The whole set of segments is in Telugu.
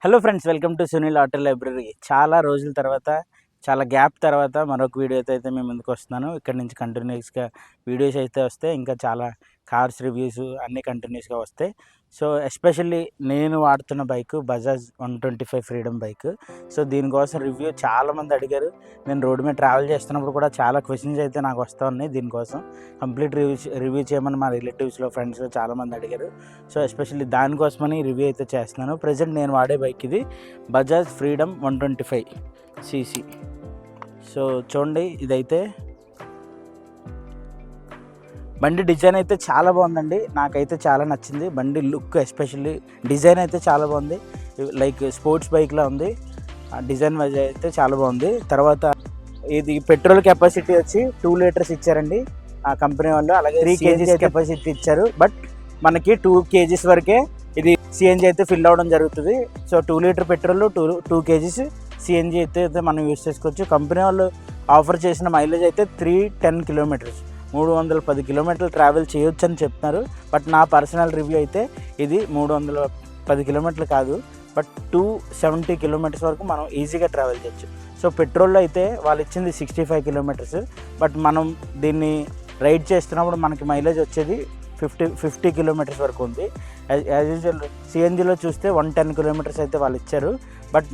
Hello friends, welcome to Sunil auto library. చాలా రోజుల తర్వాత, చాలా గ్యాప్ తర్వాత మరొక వీడియోతో అయితే మేము ముందుకు వస్తున్నాను. ఇక్కడ నుంచి కంటిన్యూస్గా వీడియోస్ అయితే వస్తాయి. ఇంకా చాలా కార్స్ రివ్యూస్ అన్నీ కంటిన్యూస్గా వస్తాయి. సో ఎస్పెషల్లీ నేను వాడుతున్న bike Bajaj 125 freedom bike. So దీనికోసం రివ్యూ చాలామంది అడిగారు. నేను రోడ్డు మీద ట్రావెల్ చేస్తున్నప్పుడు కూడా చాలా క్వశ్చన్స్ అయితే నాకు వస్తూ ఉన్నాయి. దీనికోసం కంప్లీట్ రివ్యూ చేయమని మా రిలేటివ్స్లో, ఫ్రెండ్స్లో చాలామంది అడిగారు. సో ఎస్పెషల్లీ దానికోసమని రివ్యూ అయితే చేస్తున్నాను. ప్రజెంట్ నేను వాడే బైక్ ఇది బజాజ్ ఫ్రీడమ్ 125 cc. సో చూడండి, ఇదైతే బండి డిజైన్ అయితే చాలా బాగుందండి. నాకైతే చాలా నచ్చింది. బండి లుక్ ఎస్పెషల్లీ డిజైన్ అయితే చాలా బాగుంది. లైక్ స్పోర్ట్స్ బైక్లా ఉంది. డిజైన్ వైజ్ అయితే చాలా బాగుంది. తర్వాత ఇది పెట్రోల్ కెపాసిటీ వచ్చి 2 లీటర్స్ ఇచ్చారండి ఆ కంపెనీ వాళ్ళు. అలాగే 3 kgs కెపాసిటీ ఇచ్చారు. బట్ మనకి 2 kgs వరకే ఇది సిఎన్జి అయితే ఫిల్ అవ్వడం జరుగుతుంది. So 2 litre petrol 2 kgs CNG అయితే మనం యూస్ చేసుకోవచ్చు. కంపెనీ వాళ్ళు ఆఫర్ చేసిన మైలేజ్ అయితే 310 కిలోమీటర్స్, 310 కిలోమీటర్లు ట్రావెల్ చేయొచ్చు అని చెప్తున్నారు. బట్ నా పర్సనల్ రివ్యూ అయితే ఇది 310 కిలోమీటర్లు కాదు, బట్ 270 కిలోమీటర్స్ వరకు మనం ఈజీగా ట్రావెల్ చేయొచ్చు. సో పెట్రోల్లో అయితే వాళ్ళు ఇచ్చింది 65 కిలోమీటర్స్. బట్ మనం దీన్ని రైడ్ చేస్తున్నప్పుడు మనకి మైలేజ్ వచ్చేది 50 కిలోమీటర్స్ వరకు ఉంది. యాజ్ యూజువల్ సిఎన్జిలో చూస్తే 110 కిలోమీటర్స్ అయితే వాళ్ళు ఇచ్చారు. బట్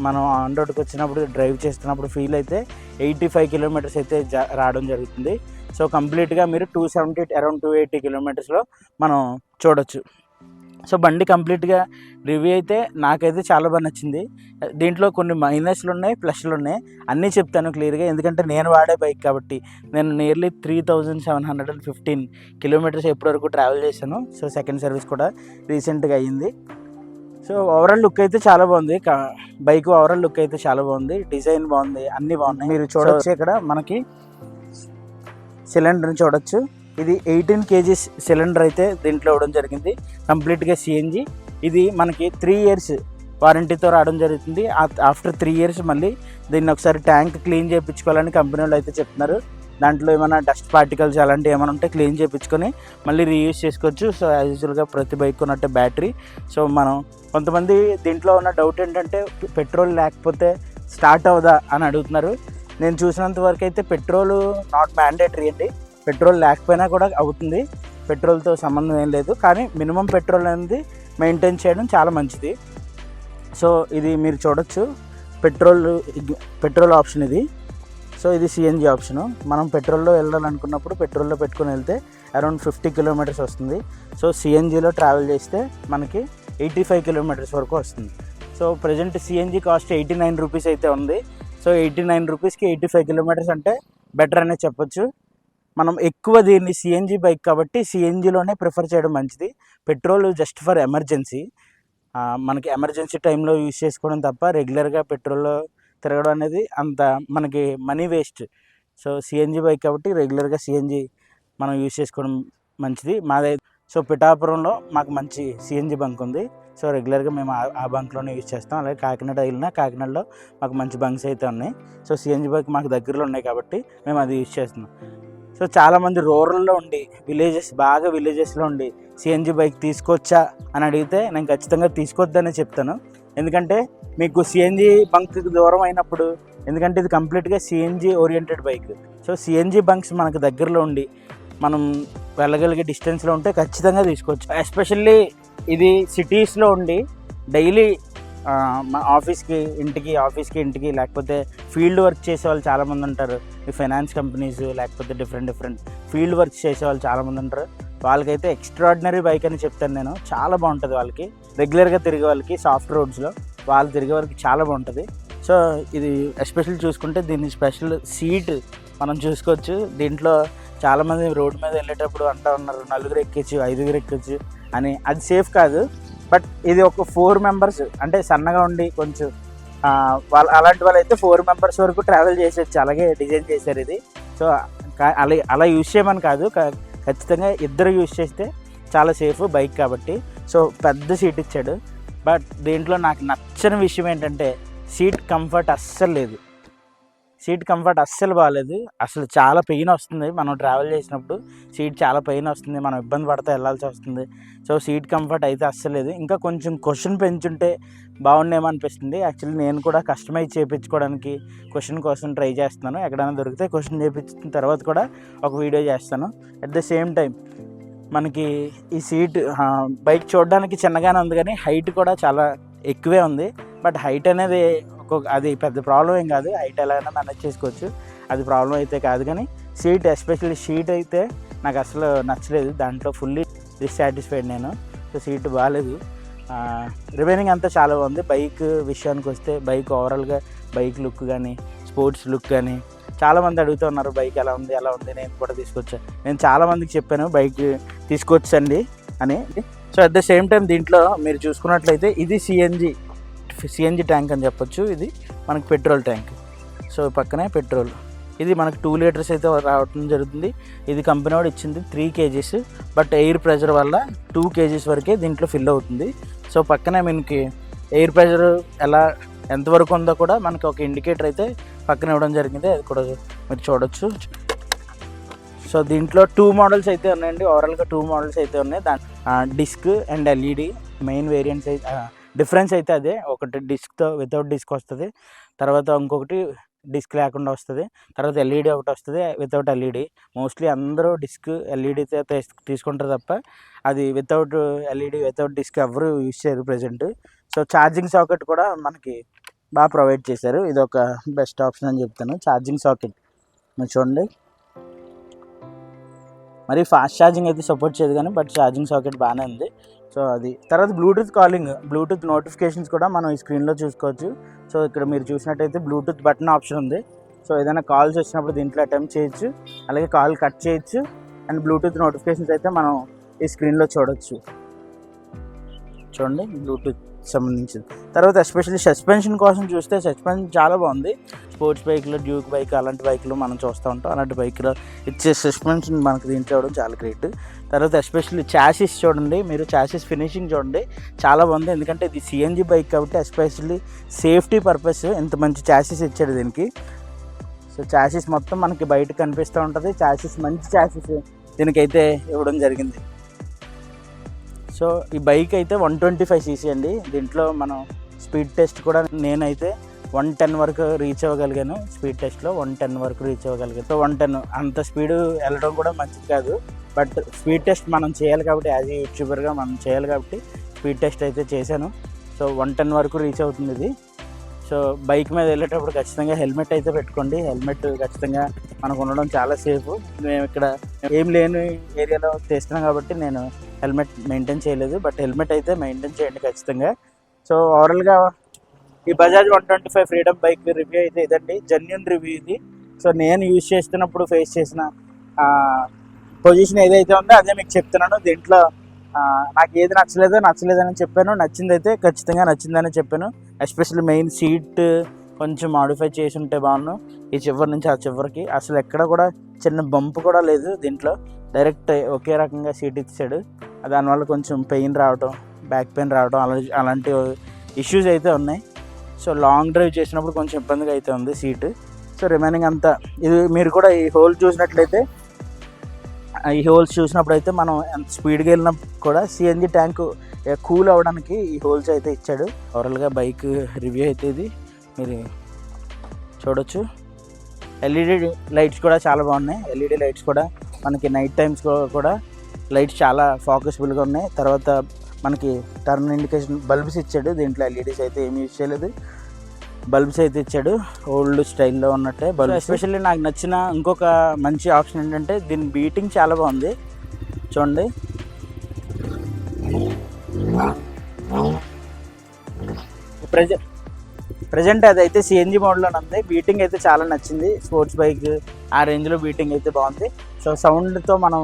మనం ఆన్ రోడ్కి వచ్చినప్పుడు డ్రైవ్ చేస్తున్నప్పుడు ఫీల్ అయితే 85 కిలోమీటర్స్ అయితే రావడం జరుగుతుంది. సో కంప్లీట్గా మీరు 270 అరౌండ్ 280 కిలోమీటర్స్లో మనం చూడొచ్చు. సో బండి కంప్లీట్గా రివ్యూ అయితే నాకైతే చాలా బాగా నచ్చింది. దీంట్లో కొన్ని మైనస్లు ఉన్నాయి, ప్లస్లు ఉన్నాయి. అన్నీ చెప్తాను క్లియర్గా, ఎందుకంటే నేను వాడే బైక్ కాబట్టి. నేను నియర్లీ 3715 కిలోమీటర్స్ ఎప్పటివరకు ట్రావెల్ చేశాను. సో సెకండ్ సర్వీస్ కూడా రీసెంట్గా అయ్యింది. సో ఓవరాల్ లుక్ అయితే చాలా బాగుంది. బైక్ ఓవరాల్ లుక్ అయితే చాలా బాగుంది. డిజైన్ బాగుంది, అన్నీ బాగున్నాయి. మీరు చూడవచ్చు, ఇక్కడ మనకి సిలిండర్ని చూడొచ్చు. ఇది 18 kgs సిలిండర్ అయితే దీంట్లో ఇవ్వడం జరిగింది. కంప్లీట్గా సిఎన్జి. ఇది మనకి 3 years వారంటీతో రావడం జరుగుతుంది. ఆఫ్టర్ 3 years మళ్ళీ దీన్ని ఒకసారి ట్యాంక్ క్లీన్ చేయించుకోవాలని కంపెనీ వాళ్ళు అయితే చెప్తున్నారు. దాంట్లో ఏమైనా డస్ట్ పార్టికల్స్ అలాంటివి ఏమైనా ఉంటే క్లీన్ చేయించుకొని మళ్ళీ రీయూజ్ చేసుకోవచ్చు. సో యాజ్ యూజువల్గా ప్రతి బైక్ ఉన్నట్టే బ్యాటరీ. సో మనం కొంతమంది దీంట్లో ఉన్న డౌట్ ఏంటంటే పెట్రోల్ లేకపోతే స్టార్ట్ అవుదా అని అడుగుతున్నారు. నేను చూసినంత వరకు అయితే పెట్రోల్ నాట్ మ్యాండేటరీ అండి. పెట్రోల్ లేకపోయినా కూడా అవుతుంది, పెట్రోల్తో సంబంధం ఏం లేదు. కానీ మినిమం పెట్రోల్ అనేది మెయింటైన్ చేయడం చాలా మంచిది. సో ఇది మీరు చూడొచ్చు, పెట్రోల్ ఆప్షన్ ఇది. సో ఇది సిఎన్జి ఆప్షను. మనం పెట్రోల్లో వెళ్ళాలనుకున్నప్పుడు పెట్రోల్లో పెట్టుకుని వెళ్తే అరౌండ్ 50 కిలోమీటర్స్ వస్తుంది. సో సిఎన్జిలో ట్రావెల్ చేస్తే మనకి 85 కిలోమీటర్స్ వరకు వస్తుంది. So present CNG cost 89 rupees అయితే ఉంది. సో 89 రూపీస్కి 85 కిలోమీటర్స్ అంటే బెటర్ అనే చెప్పొచ్చు. మనం ఎక్కువ దీన్ని సిఎన్జి బైక్ కాబట్టి సిఎన్జిలోనే ప్రిఫర్ చేయడం మంచిది. పెట్రోల్ జస్ట్ ఫర్ ఎమర్జెన్సీ, మనకి ఎమర్జెన్సీ టైంలో యూజ్ చేసుకోవడం తప్ప రెగ్యులర్గా పెట్రోల్లో తిరగడం అనేది అంత మనకి money waste. So CNG bike కాబట్టి రెగ్యులర్గా సిఎన్జి మనం యూజ్ చేసుకోవడం మంచిది. సో పిఠాపురంలో మాకు మంచి సిఎన్జి బంక్ ఉంది. సో రెగ్యులర్గా మేము ఆ బంక్లోనే యూజ్ చేస్తాం. అలాగే కాకినాడ వెళ్ళినా కాకినాడలో మాకు మంచి బంక్స్ అయితే ఉన్నాయి. సో సిఎన్జి బైక్ మాకు దగ్గరలో ఉన్నాయి కాబట్టి మేము అది యూజ్ చేస్తున్నాం. సో చాలామంది రూరల్లో ఉండి విలేజెస్లో ఉండి సిఎన్జి బైక్ తీసుకోవచ్చా అని అడిగితే నేను ఖచ్చితంగా తీసుకోవద్దనే చెప్తాను. ఎందుకంటే మీకు సిఎన్జి బంక్ దూరం అయినప్పుడు, ఎందుకంటే ఇది కంప్లీట్గా CNG oriented bike. So CNG bunks మనకు దగ్గరలో ఉండి మనం వెళ్ళగలిగే డిస్టెన్స్లో ఉంటే ఖచ్చితంగా తీసుకోవచ్చు. ఎస్పెషల్లీ ఇది సిటీస్లో ఉండి డైలీ ఆఫీస్కి ఇంటికి లేకపోతే ఫీల్డ్ వర్క్ చేసే వాళ్ళు చాలామంది ఉంటారు. ఈ ఫైనాన్స్ కంపెనీస్ లేకపోతే డిఫరెంట్ ఫీల్డ్ వర్క్ చేసే వాళ్ళు చాలామంది ఉంటారు. వాళ్ళకైతే ఎక్స్ట్రాడినరీ బైక్ అని చెప్తాను నేను. చాలా బాగుంటుంది వాళ్ళకి, రెగ్యులర్గా తిరిగే వాళ్ళకి, సాఫ్ట్ రోడ్స్లో వాళ్ళు తిరిగే వాళ్ళకి చాలా బాగుంటుంది. సో ఇది ఎస్పెషల్ చూసుకుంటే దీని స్పెషల్ సీట్ మనం చూసుకోవచ్చు. దీంట్లో చాలామంది రోడ్డు మీద వెళ్ళేటప్పుడు అంటూ ఉన్నారు 4 ఎక్కొచ్చు, 5 ఎక్కొచ్చు అని. అది సేఫ్ కాదు. బట్ ఇది ఒక 4 మెంబర్స్, అంటే సన్నగా ఉండి కొంచెం అలాంటి వాళ్ళు అయితే 4 మెంబర్స్ వరకు ట్రావెల్ చేసేయచ్చు. అలాగే డిజైన్ చేశారు ఇది. సో అలా యూజ్ చేయమని కాదు, ఖచ్చితంగా ఇద్దరు యూజ్ చేస్తే చాలా సేఫ్ బైక్ కాబట్టి. సో పెద్ద సీట్ ఇచ్చాడు. బట్ దీంట్లో నాకు నచ్చని విషయం ఏంటంటే సీట్ కంఫర్ట్ అస్సలు లేదు. సీట్ కంఫర్ట్ అస్సలు బాగాలేదు. అసలు చాలా పెయిన్ వస్తుంది మనం ట్రావెల్ చేసినప్పుడు. సీట్ చాలా పెయిన్ వస్తుంది, మనం ఇబ్బంది పడితే వెళ్ళాల్సి వస్తుంది. సో సీట్ కంఫర్ట్ అయితే అస్సలు లేదు. ఇంకా కొంచెం క్వశ్చన్ పెంచుంటే బాగుండేమో అనిపిస్తుంది. యాక్చువల్లీ నేను కూడా కస్టమైజ్ చేయించుకోవడానికి క్వశ్చన్ కోసం ట్రై చేస్తున్నాను. ఎక్కడైనా దొరికితే క్వశ్చన్ చేయించిన తర్వాత కూడా ఒక వీడియో చేస్తాను. అట్ ద సేమ్ టైం మనకి ఈ సీట్ బైక్ చూడడానికి చిన్నగానే ఉంది, కానీ హైట్ కూడా చాలా ఎక్కువే ఉంది. బట్ హైట్ అనేది అది పెద్ద ప్రాబ్లం ఏం కాదు, హైట్ ఎలా అయినా మేనేజ్ చేసుకోవచ్చు, అది ప్రాబ్లం అయితే కాదు. కానీ సీట్, ఎస్పెషల్లీ సీట్ అయితే నాకు అసలు నచ్చలేదు. దాంట్లో ఫుల్లీ డిస్సాటిస్ఫైడ్ నేను. సో సీట్ బాగాలేదు. రిమైనింగ్ అంతా చాలా బాగుంది. బైక్ విషయానికి వస్తే బైక్ ఓవరాల్గా బైక్ లుక్ కానీ స్పోర్ట్స్ లుక్ కానీ చాలామంది అడుగుతున్నారు బైక్ ఎలా ఉంది ఎలా ఉంది. నేను కూడా తీసుకొచ్చాను, నేను చాలామందికి చెప్పాను బైక్ తీసుకొచ్చండి అని. So at the same time దీంట్లో మీరు చూసుకున్నట్లయితే ఇది సిఎన్జి ట్యాంక్ అని చెప్పొచ్చు. ఇది మనకి పెట్రోల్ ట్యాంక్. సో పక్కనే పెట్రోల్, ఇది మనకు 2 లీటర్స్ అయితే రావడం జరుగుతుంది. ఇది కంపెనీ వాడు ఇచ్చింది 3 kgs, బట్ ఎయిర్ ప్రెషర్ వల్ల 2 kgs వరకే దీంట్లో ఫిల్ అవుతుంది. సో పక్కనే మనకి ఎయిర్ ప్రెషర్ ఎంతవరకు ఉందో కూడా మనకి ఒక ఇండికేటర్ అయితే పక్కన ఇవ్వడం జరిగింది, అది కూడా మీరు చూడొచ్చు. సో దీంట్లో 2 మోడల్స్ అయితే ఉన్నాయండి, ఓవరాల్గా 2 మోడల్స్ అయితే ఉన్నాయి. Disc and LED main variants అయితే డిఫరెన్స్ అయితే అదే. ఒకటి డిస్క్తో వితౌట్ డిస్క్ వస్తుంది, తర్వాత ఇంకొకటి డిస్క్ లేకుండా వస్తుంది, తర్వాత ఎల్ఈడి ఒకటి వస్తుంది వితౌట్ ఎల్ఈడి. మోస్ట్లీ అందరూ డిస్క్ ఎల్ఈడితో తీసుకుంటారు తప్ప అది వితౌట్ ఎల్ఈడి వితౌట్ డిస్క్ ఎవరు యూజ్ చేయరు ప్రజెంట్. సో ఛార్జింగ్ సాకెట్ కూడా మనకి బాగా ప్రొవైడ్ చేశారు, ఇది ఒక బెస్ట్ ఆప్షన్ అని చెప్తాను. ఛార్జింగ్ సాకెట్ మీరు చూడండి, మరి ఫాస్ట్ ఛార్జింగ్ అయితే సపోర్ట్ చేయదు కానీ బట్ ఛార్జింగ్ సాకెట్ బాగానే ఉంది. సో అది తర్వాత బ్లూటూత్ కాలింగ్, బ్లూటూత్ నోటిఫికేషన్స్ కూడా మనం ఈ స్క్రీన్లో చూసుకోవచ్చు. సో ఇక్కడ మీరు చూసినట్టయితే బ్లూటూత్ బటన్ ఆప్షన్ ఉంది. సో ఏదైనా కాల్స్ వచ్చినప్పుడు దీంట్లో అటెంప్ట్ చేయొచ్చు, అలాగే కాల్ కట్ చేయొచ్చు. అండ్ బ్లూటూత్ నోటిఫికేషన్స్ అయితే మనం ఈ స్క్రీన్లో చూడొచ్చు. చూడండి బ్లూటూత్ సంబంధించింది. తర్వాత ఎస్పెషల్లీ సస్పెన్షన్ కోసం చూస్తే సస్పెన్షన్ చాలా బాగుంది. స్పోర్ట్స్ బైక్లో, డ్యూక్ బైక్ అలాంటి బైక్లు మనం చూస్తూ ఉంటాం, అలాంటి బైక్లో ఇచ్చే సస్పెన్షన్ మనకు దీంట్లో ఇవ్వడం చాలా గ్రేట్. తర్వాత ఎస్పెషల్లీ చాసిస్ చూడండి, మీరు చాసిస్ ఫినిషింగ్ చూడండి, చాలా బాగుంది. ఎందుకంటే ఇది సిఎన్జి బైక్ కాబట్టి ఎస్పెషల్లీ సేఫ్టీ పర్పస్ ఇంత మంచి చాసిస్ ఇచ్చాడు దీనికి. సో చాసిస్ మొత్తం మనకి బయట కనిపిస్తూ ఉంటుంది. చాసిస్ మంచి చాసిస్ దీనికైతే ఇవ్వడం జరిగింది. సో ఈ బైక్ అయితే 125cc అండి. దీంట్లో మనం స్పీడ్ టెస్ట్ కూడా నేనైతే 110 వరకు రీచ్ అవ్వగలిగాను. స్పీడ్ టెస్ట్లో 110 వరకు రీచ్ అవ్వగలిగాను. సో 110 అంత స్పీడ్ వెళ్ళడం కూడా మంచిది కాదు, బట్ స్పీడ్ టెస్ట్ మనం చేయాలి కాబట్టి, యాజ్ ఏ యూట్యూబర్గా మనం చేయాలి కాబట్టి స్పీడ్ టెస్ట్ అయితే చేశాను. సో 110 వరకు రీచ్ అవుతుంది ఇది. సో బైక్ మీద వెళ్ళేటప్పుడు ఖచ్చితంగా హెల్మెట్ అయితే పెట్టుకోండి. హెల్మెట్ ఖచ్చితంగా మనకు ఉండడం చాలా సేఫ్. మేము ఇక్కడ ఏం లేని ఏరియాలో చేస్తున్నాం కాబట్టి నేను హెల్మెట్ మెయింటైన్ చేయలేదు, బట్ హెల్మెట్ అయితే మెయింటైన్ చేయండి ఖచ్చితంగా. సో ఓవరాల్గా ఈ బజాజ్ 125 ఫ్రీడమ్ బైక్ రివ్యూ అయితే ఇదండి, జెన్యూన్ రివ్యూ ఇది. సో నేను యూజ్ చేస్తున్నప్పుడు ఫేస్ చేసిన పొజిషన్ ఏదైతే ఉందో అదే మీకు చెప్తున్నాను. దీంట్లో నాకు ఏది నచ్చలేదని చెప్పాను, నచ్చింది అయితే ఖచ్చితంగా నచ్చిందని చెప్పాను. ఎస్పెషల్లీ మెయిన్ సీట్ కొంచెం మాడిఫై చేసి ఉంటే బాగున్నాను. ఈ చివరి నుంచి ఆ చివరికి అసలు ఎక్కడ కూడా చిన్న బంప్ కూడా లేదు దీంట్లో, డైరెక్ట్ ఒకే రకంగా సీట్ ఇచ్చాడు. దానివల్ల కొంచెం పెయిన్ రావడం, బ్యాక్ పెయిన్ రావడం అలాంటి ఇష్యూస్ అయితే ఉన్నాయి. సో లాంగ్ డ్రైవ్ చేసినప్పుడు కొంచెం ఇబ్బందిగా అయితే ఉంది సీటు. సో రిమైనింగ్ అంతా ఇది మీరు కూడా ఈ హోల్స్ చూసినప్పుడు అయితే మనం ఎంత స్పీడ్గా వెళ్ళినప్పుడు కూడా సిఎన్జి ట్యాంకు కూల్ అవ్వడానికి ఈ హోల్స్ అయితే ఇచ్చాడు. ఓవరాల్గా బైక్ రివ్యూ అయితే ఇది మీరు చూడొచ్చు. ఎల్ఈడి లైట్స్ కూడా చాలా బాగున్నాయి. ఎల్ఈడి లైట్స్ కూడా మనకి నైట్ టైమ్స్ కూడా లైట్స్ చాలా ఫోకస్ఫుల్గా ఉన్నాయి. తర్వాత మనకి టర్న్ ఇండికేషన్ బల్బ్స్ ఇచ్చాడు. దీంట్లో ఎల్ఈడీస్ అయితే ఏమీ యూజ్ చేయలేదు, బల్బ్స్ అయితే ఇచ్చాడు ఓల్డ్ స్టైల్లో ఉన్నట్టే బల్బ్. ఎస్పెషల్లీ నాకు నచ్చిన ఇంకొక మంచి ఆప్షన్ ఏంటంటే దీని బీటింగ్ చాలా బాగుంది చూడండి. ప్రజెంట్ అదైతే సిఎన్జి మోడ్లో ఉంది. బీటింగ్ అయితే చాలా నచ్చింది. స్పోర్ట్స్ బైక్ ఆ రేంజ్లో బీటింగ్ అయితే బాగుంది. సో సౌండ్తో మనం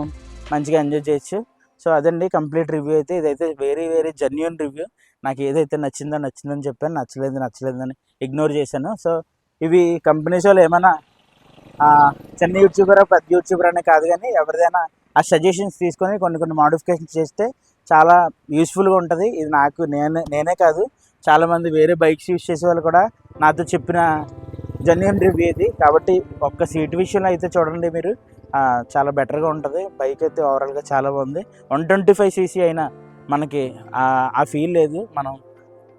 మంచిగా ఎంజాయ్ చేయొచ్చు. సో అదండి కంప్లీట్ రివ్యూ అయితే. ఇదైతే వెరీ వెరీ జెన్యూన్ రివ్యూ. నాకు ఏదైతే నచ్చిందని చెప్పాను, నచ్చలేదని ఇగ్నోర్ చేశాను. సో ఇవి కంపెనీస్ వాళ్ళు ఏమైనా చిన్న యూట్యూబర్ పెద్ద యూట్యూబర్ అనే కాదు, కానీ ఎవరిదైనా ఆ సజెషన్స్ తీసుకొని కొన్ని మోడిఫికేషన్స్ చేస్తే చాలా యూస్ఫుల్గా ఉంటుంది. ఇది నాకు నేనే కాదు చాలామంది వేరే బైక్స్ యూజ్ చేసే వాళ్ళు కూడా నాతో చెప్పిన జెన్యూన్ రివ్యూ ఇది. కాబట్టి ఒక్క సీట్ విషయంలో అయితే చూడండి మీరు, చాలా బెటర్గా ఉంటుంది. బైక్ అయితే ఓవరాల్గా చాలా బాగుంది. 125cc అయినా మనకి ఆ ఫీల్ లేదు. మనం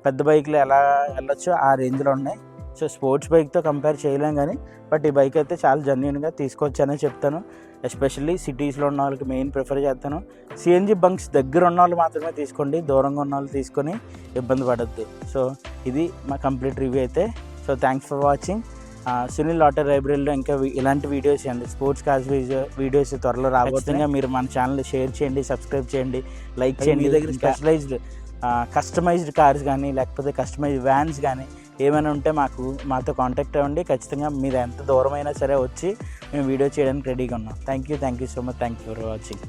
పెద్ద బైక్లు ఎలా వెళ్ళొచ్చో ఆ రేంజ్లో ఉన్నాయి. సో స్పోర్ట్స్ బైక్తో కంపేర్ చేయలేం కానీ, బట్ ఈ బైక్ అయితే చాలా జెన్యూన్గా తీసుకొచ్చానని చెప్తాను. ఎస్పెషల్లీ సిటీస్లో ఉన్న వాళ్ళకి మెయిన్ ప్రిఫర్ చేస్తాను. సిఎన్జి బంక్స్ దగ్గర ఉన్న వాళ్ళు మాత్రమే తీసుకోండి, దూరంగా ఉన్న వాళ్ళు తీసుకొని ఇబ్బంది పడద్దు. సో ఇది మా కంప్లీట్ రివ్యూ అయితే. So thanks for watching. Sunil auto లైబ్రరీలో ఇంకా ఇలాంటి వీడియోస్ అండి, స్పోర్ట్స్ కార్స్ వీడియోస్ త్వరలో రాబోతుందిగా. మీరు మన ఛానల్ షేర్ చేయండి, సబ్స్క్రైబ్ చేయండి, లైక్ చేయండి. మీ దగ్గర స్పెషలైజ్డ్ కస్టమైజ్డ్ కార్స్ కానీ లేకపోతే కస్టమైజ్డ్ వ్యాన్స్ కానీ ఏమైనా ఉంటే మాతో కాంటాక్ట్ అవ్వండి. ఖచ్చితంగా మీరు ఎంత దూరమైనా సరే వచ్చి మేము వీడియో చేయడానికి రెడీగా ఉన్నాం. Thank you so much. Thank you for watching.